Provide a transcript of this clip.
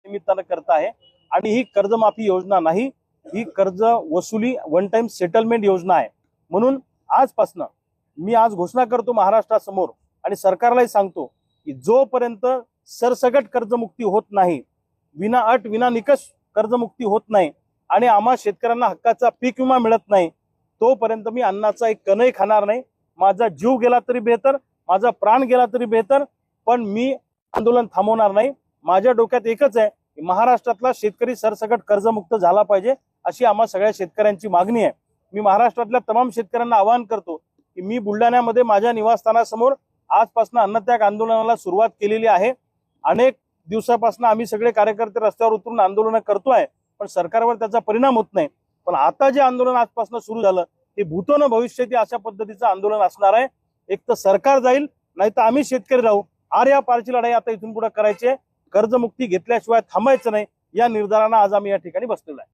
निमित्तानं करत आहे आणि ही कर्जमाफी योजना नाही, ही कर्ज वसुली वन टाइम सेटलमेंट योजना आहे। म्हणून आजपासून मी आज घोषणा करतो महाराष्ट्रासमोर आणि सरकारलाही सांगतो की जोपर्यंत सरसकट कर्जमुक्ती होत नाही, विना अट विना निकष कर्जमुक्ती होत नाही आणि आम्हा शेतकऱ्यांना हक्काचा पीक विमा मिळत नाही, तोपर्यंत मी अन्नाचा एक कणही खाणार नाही। माझा जीव गेला तरी बेहतर, माझा प्राण गेला तरी बेहतर, पण मी आंदोलन थांबवणार नाही। माझ्या डोक्यात एकच आहे की महाराष्ट्रातला शेतकरी सरसकट कर्जमुक्त झाला पाहिजे, अशी आम्हा सगळ्या शेतकऱ्यांची मागणी आहे। मी महाराष्ट्रातल्या तमाम शेतकऱ्यांना आवाहन करतो की मी बुलढाण्यामध्ये माझ्या निवासस्थानासमोर आजपासून अन्नत्याग आंदोलनाला सुरुवात केलेली आहे। अनेक दिवसापासून आम्ही सगळे कार्यकर्ते रस्त्यावर उतरून आंदोलन करतोय, पण सरकारवर त्याचा परिणाम होत नाही। पण आता जे आंदोलन आजपासून सुरू झालं ते भूतो न भविष्यती अशा पद्धतीचं आंदोलन असणार आहे। एक तर सरकार जाईल, नाही तर आम्ही शेतकरी राहू। आर्या पारची लढाई आता इथून पुढे करायची आहे। कर्जमुक्ती घेतल्याशिवाय थांबायचं नाही, या निर्धारानं आज आम्ही या ठिकाणी बसलेलो आहे।